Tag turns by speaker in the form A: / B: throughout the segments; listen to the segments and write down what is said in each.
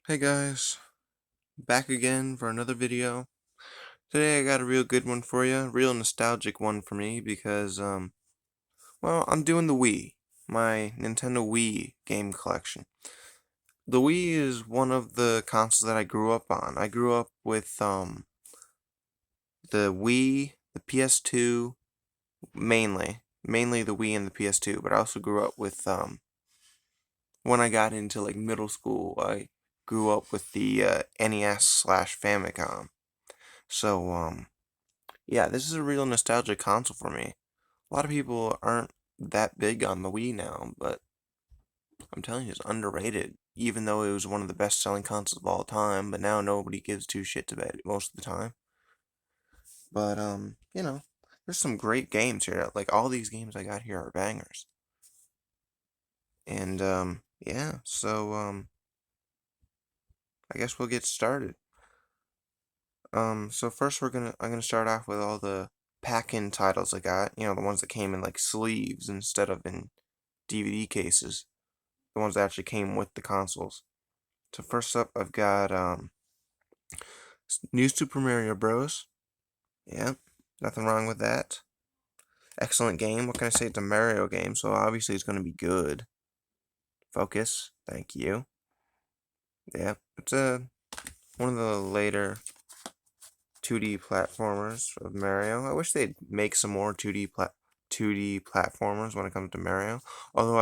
A: Hey guys, back again for another video. Today I got a real good one for you, real nostalgic one for me because well, I'm doing the Wii, my Nintendo Wii game collection. The Wii is one of the consoles that I grew up on. I grew up with the Wii, the PS2 mainly the Wii and the PS2, but I also grew up with when I got into like middle school, I grew up with the NES/Famicom. So yeah, this is a real nostalgic console for me. A lot of people aren't that big on the Wii now, but I'm telling you, it's underrated. Even though it was one of the best-selling consoles of all time, but now nobody gives two shits about it most of the time. But there's some great games here. Like all these games I got here are bangers. And yeah, so I guess we'll get started. So first I'm gonna start off with all the pack-in titles I got. You know, the ones that came in like sleeves instead of in DVD cases. The ones that actually came with the consoles. So first up, I've got New Super Mario Bros. Yeah, nothing wrong with that. Excellent game. What can I say? It's a Mario game, so obviously it's going to be good. Focus. Thank you. Yeah, it's one of the later 2D platformers of Mario. I wish they'd make some more 2D platformers when it comes to Mario. Although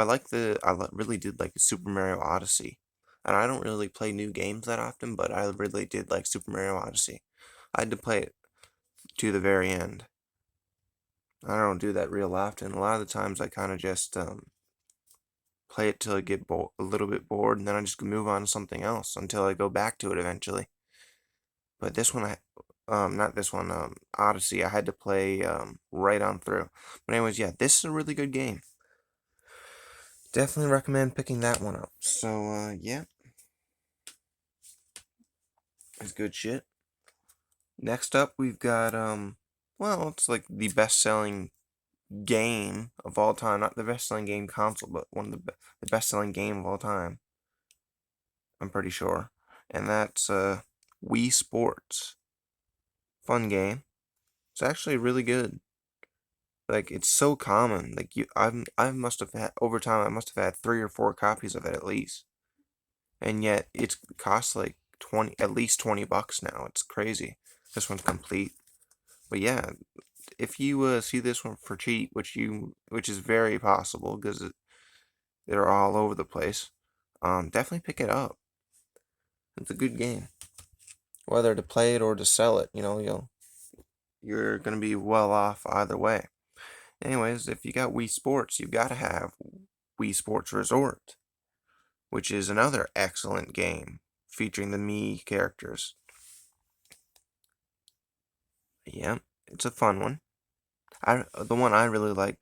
A: really did like Super Mario Odyssey. And I don't really play new games that often, but I really did like Super Mario Odyssey. I had to play it to the very end. I don't do that real often. A lot of the times I kind of just play it till I get a little bit bored, and then I just move on to something else until I go back to it eventually. But this one, not this one, Odyssey, I had to play right on through. But anyways, yeah, this is a really good game. Definitely recommend picking that one up. So, yeah, it's good shit. Next up, we've got, well, it's like the best-selling game of all time. Not the best-selling game console, but one of the best-selling game of all time. I'm pretty sure. And that's, Wii Sports. Fun game. It's actually really good. Like it's so common. Like I must have had over time. I must have had 3 or 4 copies of it at least, and yet it costs like at least $20 now. It's crazy. This one's complete. But yeah, if you see this one for cheap, which is very possible because they're all over the place, definitely pick it up. It's a good game. Whether to play it or to sell it, you're gonna be well off either way. Anyways, if you got Wii Sports, you've got to have Wii Sports Resort, which is another excellent game featuring the Mii characters. Yeah, it's a fun one. The one I really like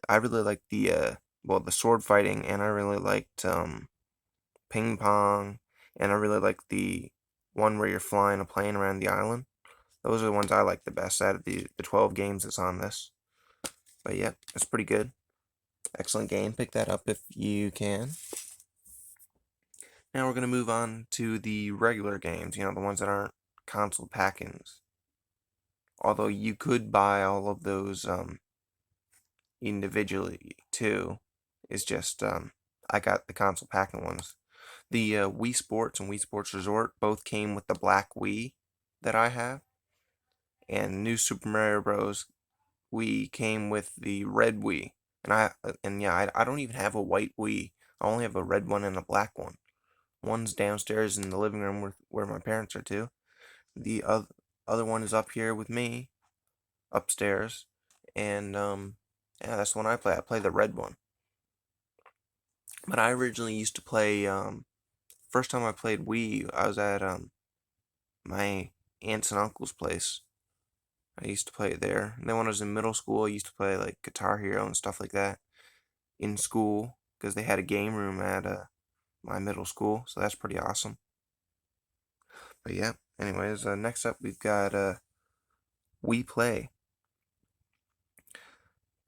A: the the sword fighting, and I really liked ping pong, and I really like the one where you're flying a plane around the island. Those are the ones I like the best out of the 12 games that's on this. But yeah, it's pretty good. Excellent game. Pick that up if you can. Now we're going to move on to the regular games, the ones that aren't console pack-ins. Although you could buy all of those individually too. It's just I got the console pack-in ones. The Wii Sports and Wii Sports Resort both came with the black Wii that I have, and New Super Mario Bros. Wii came with the red Wii. And yeah, I don't even have a white Wii. I only have a red one and a black one. One's downstairs in the living room where my parents are too. The other one is up here with me, upstairs. And yeah, that's the one I play. I play the red one. But I originally used to play first time I played Wii, I was at my aunt's and uncle's place. I used to play it there. And then when I was in middle school, I used to play like Guitar Hero and stuff like that in school because they had a game room at my middle school, so that's pretty awesome. But yeah, anyways, next up we've got Wii Play.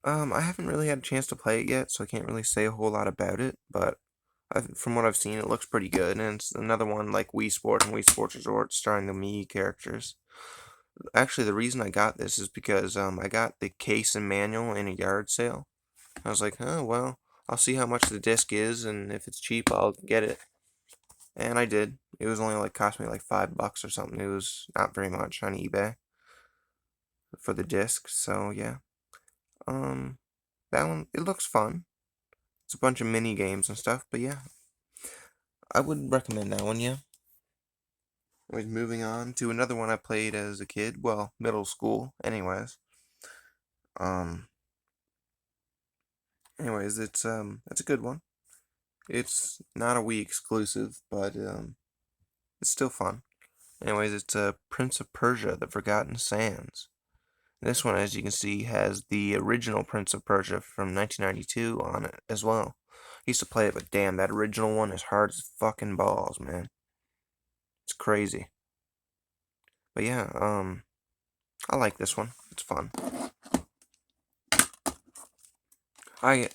A: I haven't really had a chance to play it yet, so I can't really say a whole lot about it, but From what I've seen, it looks pretty good, and it's another one like Wii Sport and Wii Sports Resort starring the Mii characters. Actually, the reason I got this is because I got the case and manual in a yard sale. I was like, oh well, I'll see how much the disc is, and if it's cheap, I'll get it. And I did. It was only like cost me like $5 or something. It was not very much on eBay for the disc. So yeah, um, that one it looks fun. It's a bunch of mini games and stuff, but yeah, I would recommend that one. Yeah. Anyways, moving on to another one I played as a kid. Well, middle school. Um, it's a good one. It's not a Wii exclusive, but it's still fun. Anyways, it's Prince of Persia: The Forgotten Sands. This one, as you can see, has the original Prince of Persia from 1992 on it as well. I used to play it, but damn, that original one is hard as fucking balls, man. It's crazy. But yeah, I like this one. It's fun. I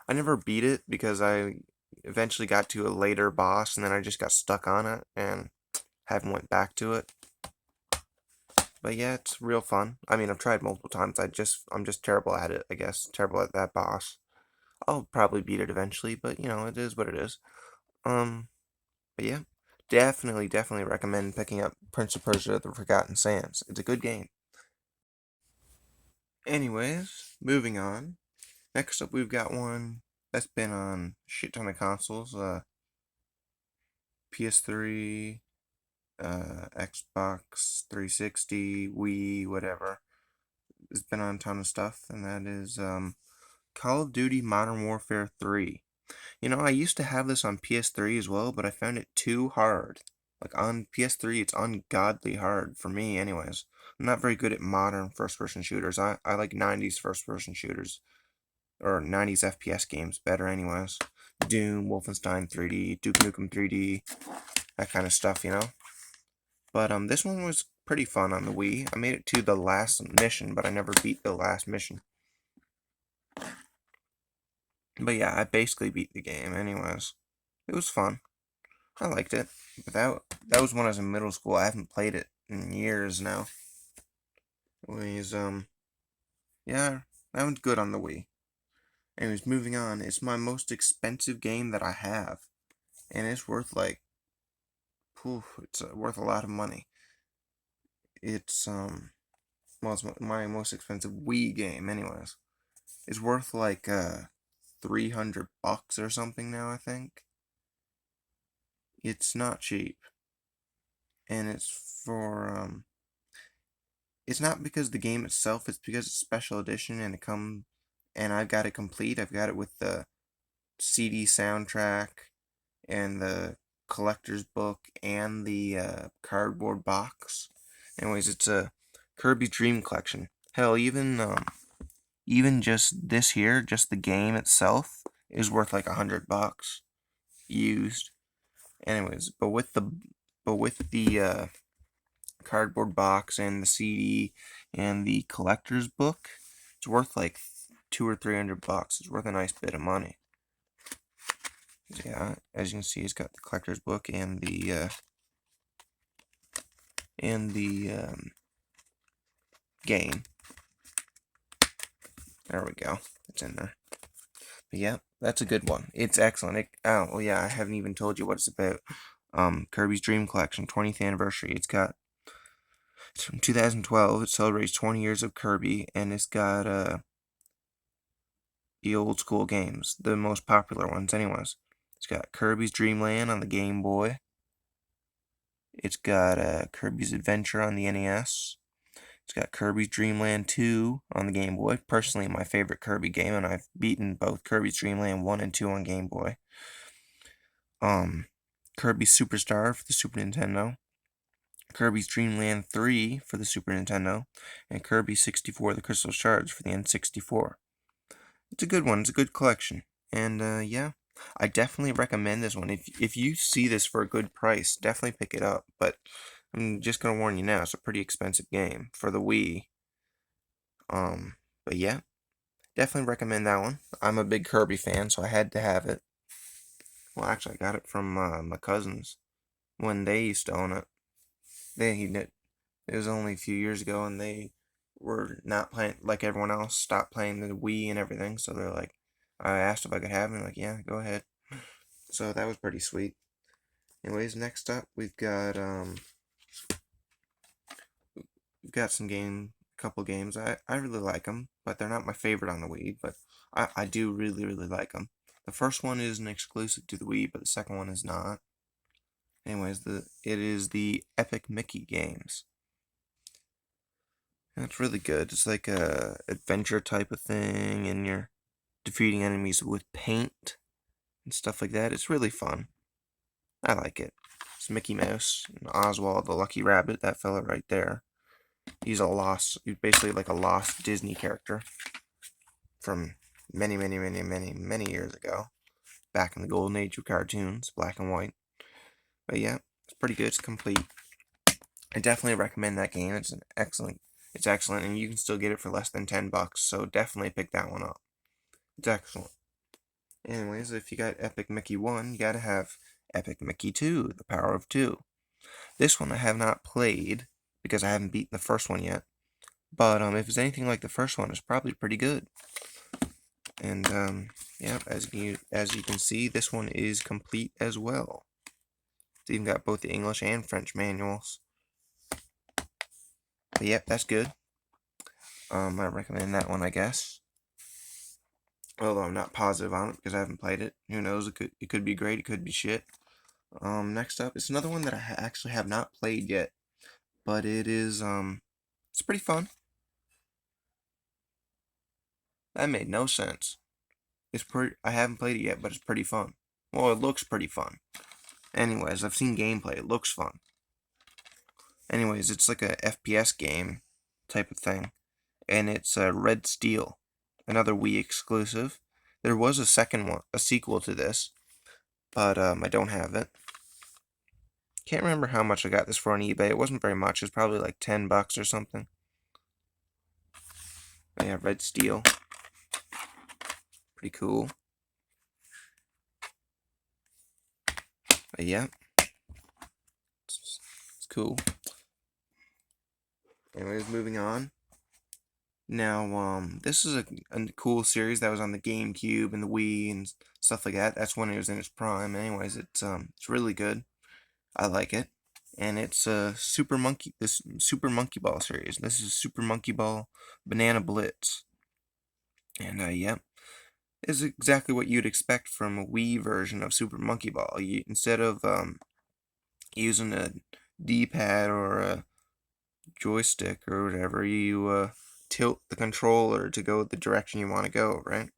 A: I never beat it because I eventually got to a later boss and then I just got stuck on it and haven't went back to it. But yeah, it's real fun. I mean, I've tried multiple times. I'm just terrible at it, I guess. Terrible at that boss. I'll probably beat it eventually, but you know, it is what it is. Um, but yeah, definitely recommend picking up Prince of Persia: The Forgotten Sands. It's a good game. Anyways, moving on. Next up, we've got one that's been on a shit ton of consoles. PS3, Xbox 360, Wii, whatever. It's been on a ton of stuff, and that is Call of Duty Modern Warfare 3. You know, I used to have this on PS3 as well, but I found it too hard. Like on PS3, it's ungodly hard for me, anyways. I'm not very good at modern first-person shooters. I like 90s first-person shooters, or 90s FPS games better, anyways. Doom, Wolfenstein 3D, Duke Nukem 3D, that kind of stuff, you know? But this one was pretty fun on the Wii. I made it to the last mission, but I never beat the last mission. But yeah, I basically beat the game anyways. It was fun. I liked it. But that was when I was in middle school. I haven't played it in years now. Anyways, yeah, that one's good on the Wii. Anyways, moving on. It's my most expensive game that I have. And it's worth like, poof, it's worth a lot of money. It's, well, it's my most expensive Wii game anyways. It's worth like, $300 or something now, I think. It's not cheap. And it's not because the game itself, it's because it's special edition and I've got it complete. I've got it with the CD soundtrack and the collector's book and the cardboard box. Anyways, it's a Kirby Dream Collection. Hell, even just this here, just the game itself, is worth like $100 used. Anyways, but with the cardboard box and the CD and the collector's book, it's worth like $200 or $300. It's worth a nice bit of money. Yeah, as you can see, it's got the collector's book and the game. There we go. It's in there. But yeah, that's a good one. It's excellent. Oh, well, yeah, I haven't even told you what it's about. Kirby's Dream Collection, 20th anniversary. It's from 2012. It celebrates 20 years of Kirby, and it's got the old school games, the most popular ones, anyways. It's got Kirby's Dream Land on the Game Boy. It's got Kirby's Adventure on the NES. It's got Kirby's Dream Land 2 on the Game Boy. Personally, my favorite Kirby game, and I've beaten both Kirby's Dream Land 1 and 2 on Game Boy. Kirby Superstar for the Super Nintendo. Kirby's Dream Land 3 for the Super Nintendo. And Kirby 64 The Crystal Shards for the N64. It's a good one. It's a good collection. And yeah, I definitely recommend this one. If you see this for a good price, definitely pick it up. But I'm just gonna warn you now, it's a pretty expensive game for the Wii. But yeah, definitely recommend that one. I'm a big Kirby fan, so I had to have it. Well, actually, I got it from my cousins when they used to own it. It was only a few years ago, and they were not playing like everyone else, stopped playing the Wii and everything. So they're like, I asked if I could have it, and like, yeah, go ahead. So that was pretty sweet. Anyways, next up we've got a couple games. I really like them, but they're not my favorite on the Wii. But I do really really like them. The first one is an exclusive to the Wii, but the second one is not. Anyways, it is the Epic Mickey games. And it's really good. It's like a adventure type of thing, and you're defeating enemies with paint and stuff like that. It's really fun. I like it. It's Mickey Mouse and Oswald the Lucky Rabbit, that fella right there. He's basically like a lost Disney character from many years ago, back in the golden age of cartoons, black and white. But yeah, it's pretty good. It's complete. I definitely recommend that game. It's excellent, and you can still get it for less than $10. So definitely pick that one up. It's excellent. Anyways, if you got Epic Mickey 1, you gotta have Epic Mickey 2, The Power of 2. This one I have not played because I haven't beaten the first one yet. But if it's anything like the first one, it's probably pretty good. And yeah, as you can see, this one is complete as well. It's even got both the English and French manuals. But yep, that's good. I recommend that one, I guess. Although I'm not positive on it because I haven't played it. Who knows? It could be great. It could be shit. Next up, it's another one that I actually have not played yet, but it's pretty fun. That made no sense. I haven't played it yet, but it's pretty fun. Well, it looks pretty fun. Anyways, I've seen gameplay. It looks fun. Anyways, it's like a FPS game type of thing, and it's Red Steel, another Wii exclusive. There was a second one, a sequel to this, but I don't have it. Can't remember how much I got this for on eBay. It wasn't very much. It was probably like $10 or something. But yeah, Red Steel. Pretty cool. But yeah. It's cool. Anyways, moving on. Now, this is a cool series that was on the GameCube and the Wii and stuff like that. That's when it was in its prime. Anyways, it's really good. I like it. And it's this Super Monkey Ball series. This is Super Monkey Ball Banana Blitz. And yeah, is exactly what you'd expect from a Wii version of Super Monkey Ball. Instead of using a D-pad or a joystick or whatever, you tilt the controller to go the direction you want to go, right?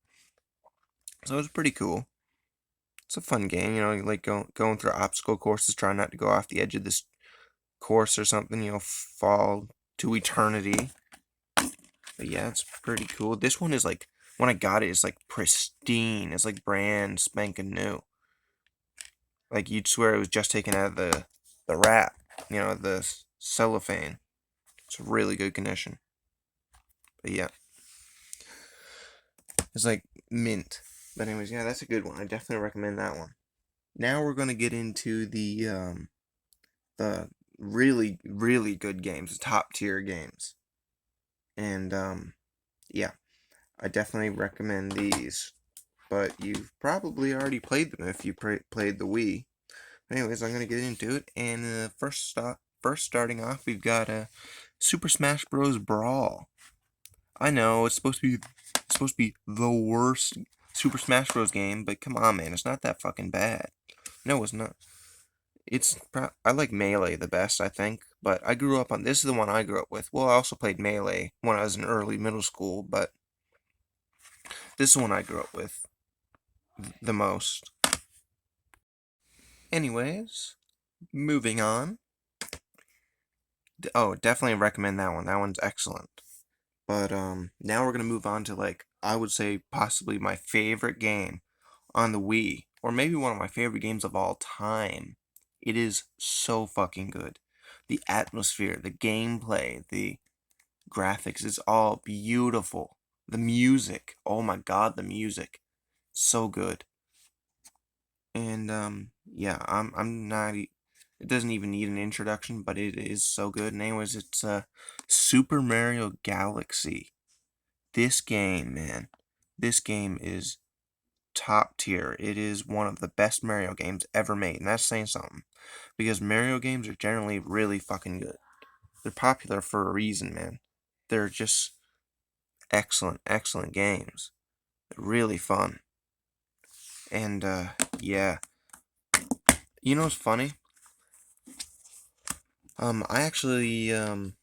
A: So it's pretty cool. It's a fun game, like going through obstacle courses, trying not to go off the edge of this course or something, fall to eternity. But yeah, it's pretty cool. This one is like, when I got it, it's like pristine. It's like brand spanking new. Like you'd swear it was just taken out of the wrap, the cellophane. It's really good condition. But yeah, it's like mint. But anyways, yeah, that's a good one. I definitely recommend that one. Now we're gonna get into the really really good games, the top tier games, and yeah, I definitely recommend these. But you've probably already played them if you played the Wii. Anyways, I'm gonna get into it, and first starting off, we've got Super Smash Bros. Brawl. I know it's supposed to be the worst Super Smash Bros. Game, but come on, man, it's not that fucking bad. No, it's not. I like Melee the best, I think, but I grew up on this is the one I grew up with. Well, I also played Melee when I was in early middle school, but this is the one I grew up with the most. Anyways, moving on. Oh, definitely recommend that one. That one's excellent. But now we're gonna move on to like I would say possibly my favorite game on the Wii, or maybe one of my favorite games of all time. It is so fucking good. The atmosphere, the gameplay, the graphics, it's all beautiful. The music, oh my god, the music, so good. And yeah, I'm not. It doesn't even need an introduction, but it is so good. And anyways, it's Super Mario Galaxy. This game, man, this game is top tier. It is one of the best Mario games ever made, and that's saying something. Because Mario games are generally really fucking good. They're popular for a reason, man. They're just excellent, excellent games. They're really fun. And yeah. You know what's funny? I actually I'm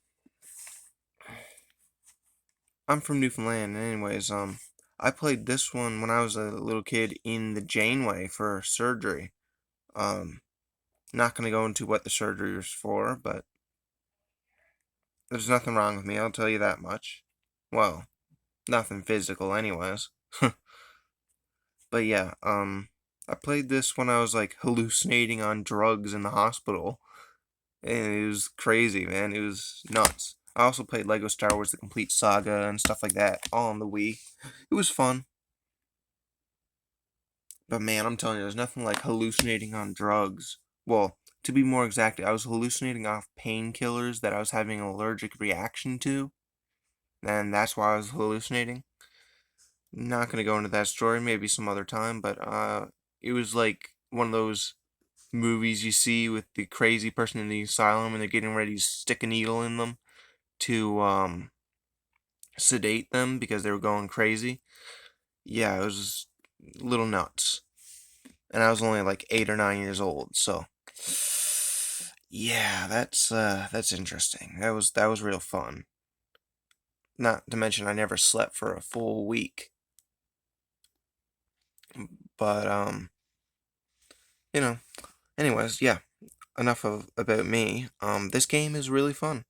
A: from Newfoundland, anyways. I played this one when I was a little kid in the Janeway for surgery. Um, Not gonna go into what the surgery was for, but there's nothing wrong with me, I'll tell you that much. Well, nothing physical, anyways. But yeah, I played this when I was like hallucinating on drugs in the hospital. And it was crazy, man. It was nuts. I also played Lego Star Wars The Complete Saga and stuff like that, all on the Wii. It was fun. But man, I'm telling you, there's nothing like hallucinating on drugs. Well, to be more exact, I was hallucinating off painkillers that I was having an allergic reaction to. And that's why I was hallucinating. Not gonna go into that story, maybe some other time, but it was like one of those movies you see with the crazy person in the asylum and they're getting ready to stick a needle in them to sedate them because they were going crazy. Yeah, it was a little nuts. And I was only like 8 or 9 years old, so yeah, that's interesting. That was real fun. Not to mention I never slept for a full week. But you know, anyways, yeah, enough of about me. This game is really fun.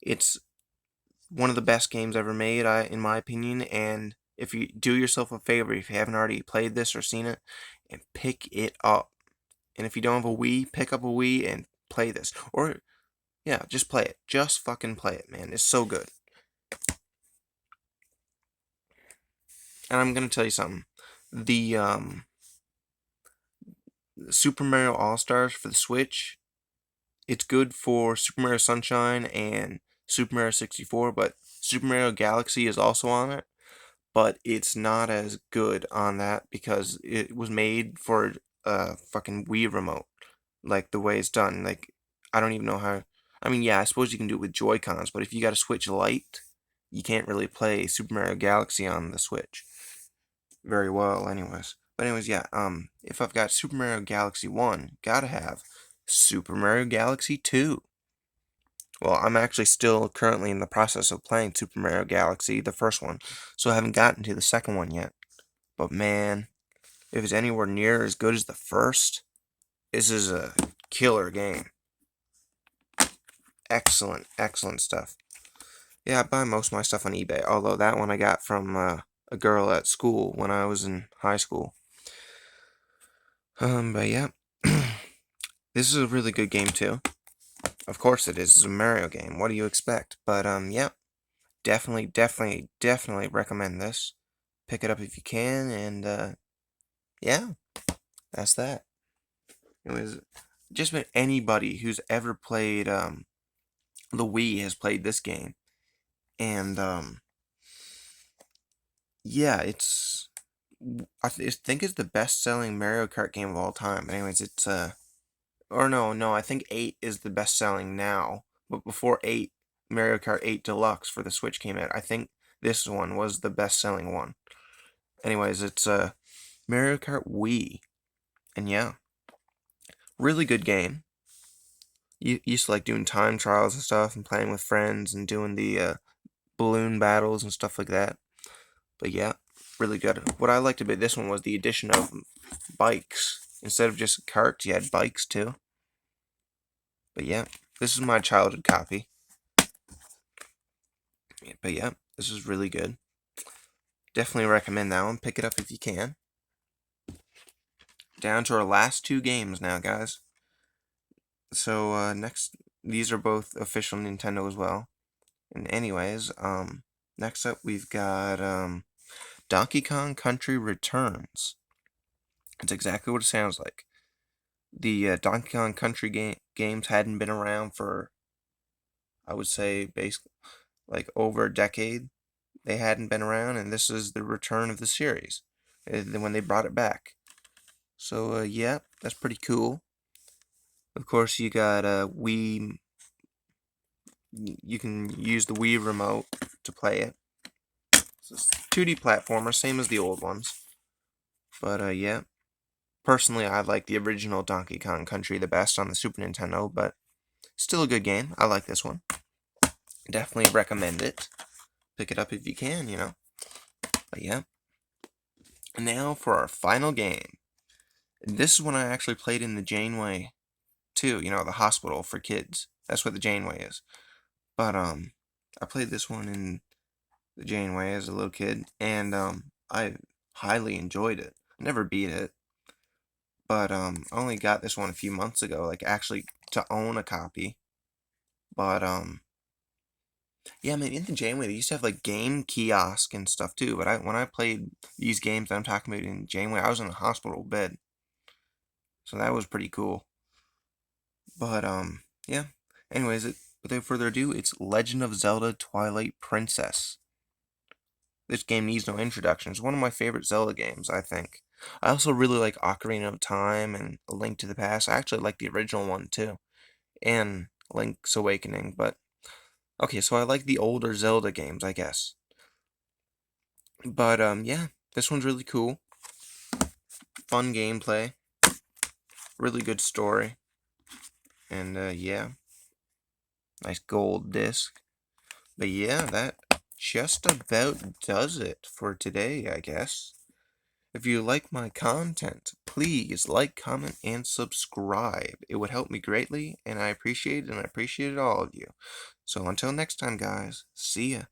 A: It's one of the best games ever made, in my opinion, and if you do yourself a favor, if you haven't already played this or seen it, and pick it up. And if you don't have a Wii, pick up a Wii and play this. Or yeah, just play it. Just fucking play it, man. It's so good. And I'm gonna tell you something. The Super Mario AllStars for the Switch, it's good for Super Mario Sunshine and Super Mario 64, but Super Mario Galaxy is also on it. But it's not as good on that because it was made for a fucking Wii remote. Like the way it's done. Like I don't even know how. I mean, yeah, I suppose you can do it with Joy Cons, but if you got a Switch Lite, you can't really play Super Mario Galaxy on the Switch very well, anyways. But anyways, yeah. If I've got Super Mario Galaxy 1, gotta have Super Mario Galaxy 2. Well, I'm actually still currently in the process of playing Super Mario Galaxy, the first one, so I haven't gotten to the second one yet. But man, if it's anywhere near as good as the first, this is a killer game. Excellent, excellent stuff. Yeah, I buy most of my stuff on eBay, although that one I got from a girl at school when I was in high school. But yeah, this is a really good game too. Of course it is. It's a Mario game. What do you expect? But yeah, definitely, definitely, definitely recommend this. Pick it up if you can, and yeah, that's that. It was just about anybody who's ever played the Wii has played this game, and yeah, I think it's the best-selling Mario Kart game of all time. Anyways, it's or no, I think 8 is the best-selling now, but before 8, Mario Kart 8 Deluxe for the Switch came out. I think this one was the best-selling one. Anyways, it's Mario Kart Wii, and yeah, really good game. You used to like doing time trials and stuff, and playing with friends, and doing the balloon battles and stuff like that. But yeah, really good. What I liked about this one was the addition of bikes. Instead of just carts, you had bikes too. But yeah, this is my childhood copy. But yeah, this is really good. Definitely recommend that one. Pick it up if you can. Down to our last two games now, guys. So next, these are both official Nintendo as well. And anyways, next up we've got Donkey Kong Country Returns. It's exactly what it sounds like. The Donkey Kong Country games hadn't been around for, I would say, basically like over a decade. They hadn't been around, and this is the return of the series when they brought it back. So yeah, that's pretty cool. Of course, you got Wii. You can use the Wii remote to play it. It's a 2D platformer, same as the old ones. But yeah, personally, I like the original Donkey Kong Country the best on the Super Nintendo, but still a good game. I like this one. Definitely recommend it. Pick it up if you can, you know. But yeah. And now for our final game. This is one I actually played in the Janeway too, you know, the hospital for kids. That's what the Janeway is. But I played this one in the Janeway as a little kid, and I highly enjoyed it. I never beat it, but I only got this one a few months ago, like actually to own a copy. But yeah, man, in the Janeway they used to have like game kiosk and stuff too. But when I played these games that I'm talking about in Janeway, I was in a hospital bed, so that was pretty cool. But yeah. Anyways, without further ado, it's Legend of Zelda: Twilight Princess. This game needs no introduction. It's one of my favorite Zelda games, I think. I also really like Ocarina of Time and A Link to the Past. I actually like the original one too, and Link's Awakening. But okay, so I like the older Zelda games, I guess. But yeah, this one's really cool. Fun gameplay, really good story, and yeah, nice gold disc. But yeah, that just about does it for today, I guess. If you like my content, please like, comment, and subscribe. It would help me greatly, and I appreciate it, and I appreciate all of you. So until next time, guys, see ya.